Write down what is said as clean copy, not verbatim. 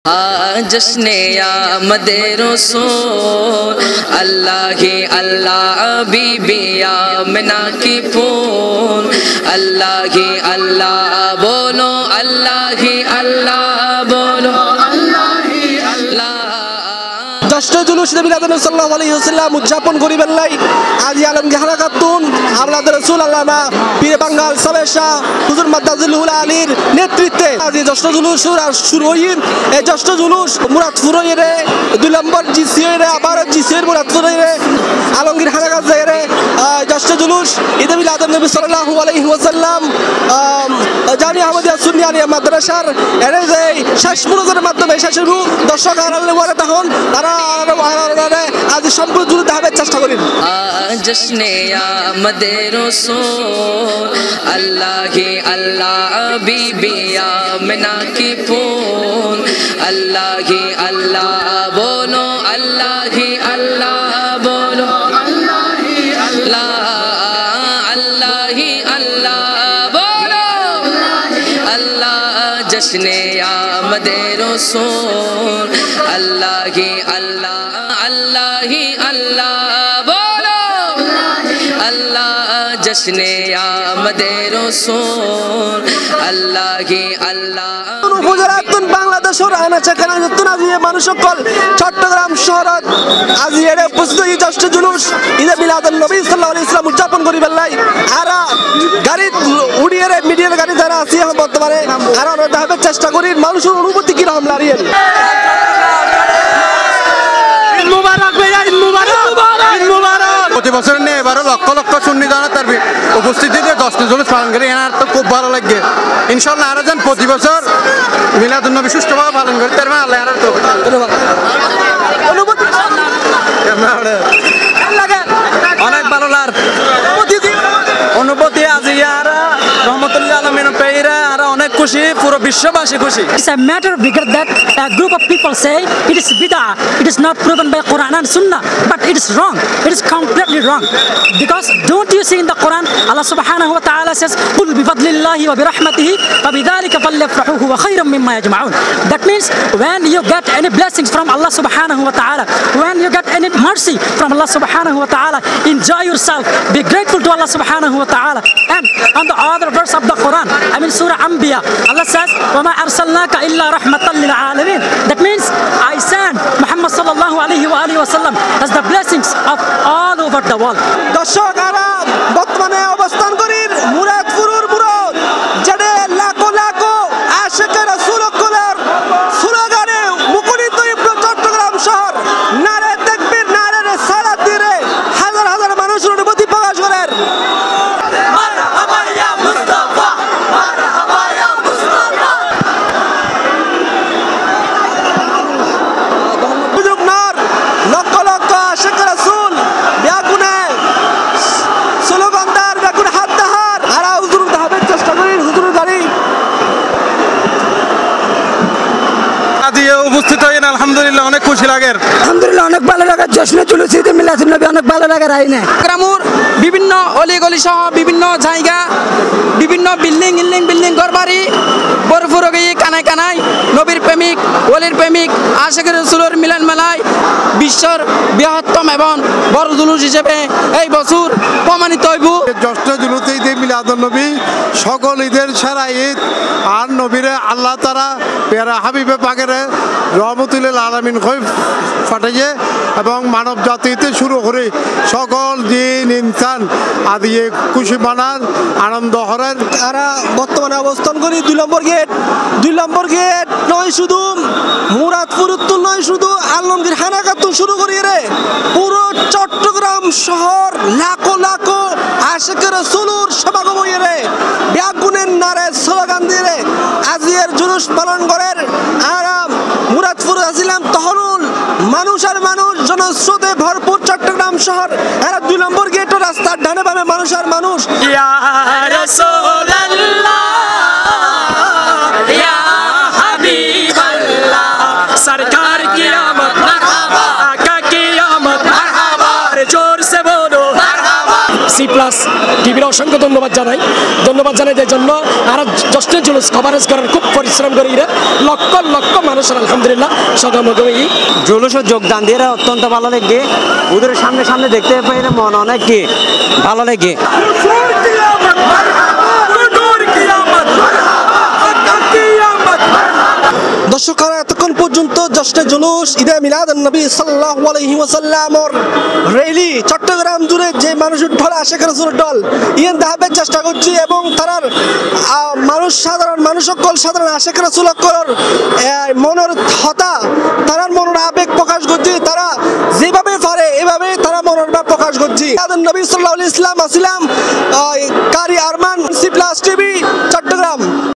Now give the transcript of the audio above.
जश्ने आमदे रसूल अल्लाह ही अल्लाह बीबी आमना की फूल अल्लाह ही अल्लाह बोलो अल्लाह ही अल्लाह बोलो अल्लाह ही अल्लाह ষষ্ঠ জুলুস নবী সাল্লাল্লাহু আলাইহি ওয়াসাল্লাম উদযাপন করিবেন লাই আজি আলমগীর হানা খাতুন আমলাদের রাসূল আল্লামা পীর বাঙ্গাল সাবেশা হুজুর মাদ্দাজিলুল আলীর নেতৃত্বে আজি ষষ্ঠ জুলুস শুরু হইন এই ষষ্ঠ জুলুস মুরাদপুরে 2 নম্বর জিসিরে আবার জিসির মুরাদপুরে আলমগীর হানা খাতুনের ষষ্ঠ জুলুস ঈদ মিলাদ নবী সাল্লাল্লাহু আলাইহি ওয়াসাল্লাম জানি আহমদিয়া সুন্নি আলিয়া মাদ্রাসার এর যে শেষ মুনাজাতের মাধ্যমে শেষ শুরু দর্শক আড়ালে ওয়ারে তখন তারা आज সম্পূর্ণ জুড়ে দেখাবার চেষ্টা করেন जश्ने आमदे रसूल अल्लाह ही अल्लाह बीबी आमना की फूल अल्लाह ही अल्लाह बोलो अल्लाह ही अल्लाह बोलो अल्लाह ही अल्लाह अल्लाह ही अल्लाह बोलो अल्लाह जश्ने आमदे रसूल अल्लाह ही अल्लाह अल्लाह ही अल्लाह बोलो अल्लाह जश्ने आमदे रसूल अल्लाह ही अल्लाह উপজেলাতুন বাংলাদেশের আনাচে কানাতুন আজি মানুষ সকল চট্টগ্রাম শহরত আজি এর উপস্থিত এই ষষ্ঠ জুলুস ঈদ মিলাদুন নবী সাল্লাল্লাহু আলাইহি ওয়াসাল্লাম উদযাপন করিবেন লাই আর গাড়ি উড়িয়ে মিডিয়ার গাড়ি যারা আছে বর্তমানে আর আমরা দেখাবার চেষ্টা করি মানুষের অনুভূতি কি রকম লারিয়েন প্রতি বছর নিয়ে এবারও লক্ষ লক্ষ সুন্নি জানা তার উপস্থিতিতে ষষ্ঠ জুলুস পালন করে এনার তো খুব ভালো লাগে ইনশাআল্লাহ আরো যেন প্রতি বছর মিলাদুন নবী সুষ্ঠুভাবে পালন করে তার মানে আল্লাহ তো অনেক ভালো লাগ অনুভূতি আজি আর রহমতুল্লাহ আলামিন পেইরা আর অনেক খুশি পুরো বিশ্ববাসী খুশি It's a matter of regret that a group of people say it is bid'ah, it is not proven by Quran and Sunnah, but it is wrong, it is completely wrong. Because don't you see in the Quran, Allah subhanahu wa ta'ala says, قُلْ بِفَضْلِ اللَّهِ وَبِرَحْمَتِهِ فَبِذَلِكَ فَلْيَفْرَحُوا هُوَ خَيْرٌ مِّمَّا يَجْمَعُونَ. That means when you get any blessings from Allah subhanahu wa ta'ala, when you get any mercy from Allah subhanahu wa ta'ala, enjoy yourself, be grateful to Allah subhanahu wa ta'ala. And on the other verse of the Quran, I mean Surah Anbiya, Allah says, وَمَا أَرْسَلْنَاكَ إِلَّا رَحْمَةً لِلْعَالَمِينَ. That means I send Muhammad sallallahu alayhi wa sallam as the blessings of all over the world. দর্শক আরা বর্তমানে অবস্থান করি মুরাদপুরের মুরাদ যেটা লাখো লাখো আশিকে রাসূল সকলের স্লোগানে মুখরিত চট্টগ্রাম শহর নারে তাকবীর নারে রিসালাত দিয়ে হাজার হাজার মানুষের অনুভূতি প্রকাশ করেন মারহাবা ইয়া মুস্তাফা মারহাবা ইয়া মুস্তাফা বুজুর্গ নর লক্ষ লক্ষ আশিকে রাসূল ব্যাগুনে স্লোগানদার ব্যাগুন হাত দাহার আর হুজুর দাহাবের চেষ্টা করি হুজুরের গাড়ি আজি উপস্থিত হয়েন আলহামদুলিল্লাহ অনেক খুশি লাগে আলহামদুলিল্লাহ অনেক ভালো লাগে জশ্ন জুলুস ঈদ মিলাদুন নবী অনেক ভালো লাগে রাইনে গ্রামের বিভিন্ন অলিগলি সহ বিভিন্ন জায়গা বিভিন্ন বিল্ডিং ঘরবাড়ি ভরপুর গিয়ে কানায় কানায় নবীর প্রেমিক ওলির প্রেমিক আশিকের রাসূলের মিলন মেলায় বিশ্বের বৃহত্তম এবং বড় জুলুস হিসেবে এই বছর প্রমাণিত হইব ষষ্ঠ জুলুস ঈদ মিলাদুন নবী সকল ঈদের সেরা ঈদ আর নবীরে আল্লাহ তারা পেয়ারা হাবিবে পাকের রহমতুল আলামিন কই ফাটাইয়ে এবং মানব জাতিতে শুরু করে সকল দিন ইনসান আদি খুশি মানার আনন্দ হরেন তারা বর্তমানে অবস্থান করি 2 নম্বর গেট নয় শুধু মুরাদপুর উত্তর নয় শুধু আলমগীর হানা খাতুন শুরু করি রে পুরো চট্টগ্রাম শহর লাখো লাখো আশিকে রাসূলের সমাগম হইরে ব্যাগুনের নারে স্লোগান দিয়ে আজিয়ের জুলুস পালন করেন আর মুরাদপুর আসিলাম তহরুল মানুষ আর মানুষ জনস্রোতে ভরপুর চট্টগ্রাম শহর আর 2 নম্বর গেট রাস্তার ডানে বামে মানুষ আর মানুষ ইয়া রাসূলুল্লাহ ইয়া হাবিবাল্লাহ সরকার কিয়ামত মারহাবা আকা কিয়ামত মারহাবা জোর সে বলো মারহাবা C+ টিভির অসংখ্য ধন্যবাদ জানাই এর জন্য আর জশ্নে জুলুস কভারেজ করার খুব পরিশ্রম করে এরা লক্ষ লক্ষ মানুষের আলহামদুলিল্লাহ সগমগমে জুলুসে যোগদান দিয়ে অত্যন্ত ভালো লাগে ওদের সামনে সামনে দেখতে পেয়ে মন অনেক কি ভালো লাগে। দর্শকরা এতক্ষণ পর্যন্ত জশ্নে জুলুস ঈদে মিলাদুন নবী সাল্লাল্লাহু আলাইহি ওয়াসাল্লামর র্যালি চট্টগ্রাম জুড়ে যে মানুষের ঢল আশিক রাসূলের ঢল ইয়েন দেখাবার চেষ্টা করছি এবং তারার সাধারণ মানুষ সকল সাধারণ আশিক রাসূল সকলের মনের হতা তারার মনের আবেগ প্রকাশ করছি তারা যেভাবে পারে এভাবে তারা মনের ভাব প্রকাশ করছি মিলাদুন নবী সাল্লাল্লাহু আলাইহি ওয়াসাল্লাম আসিলাম কারি আর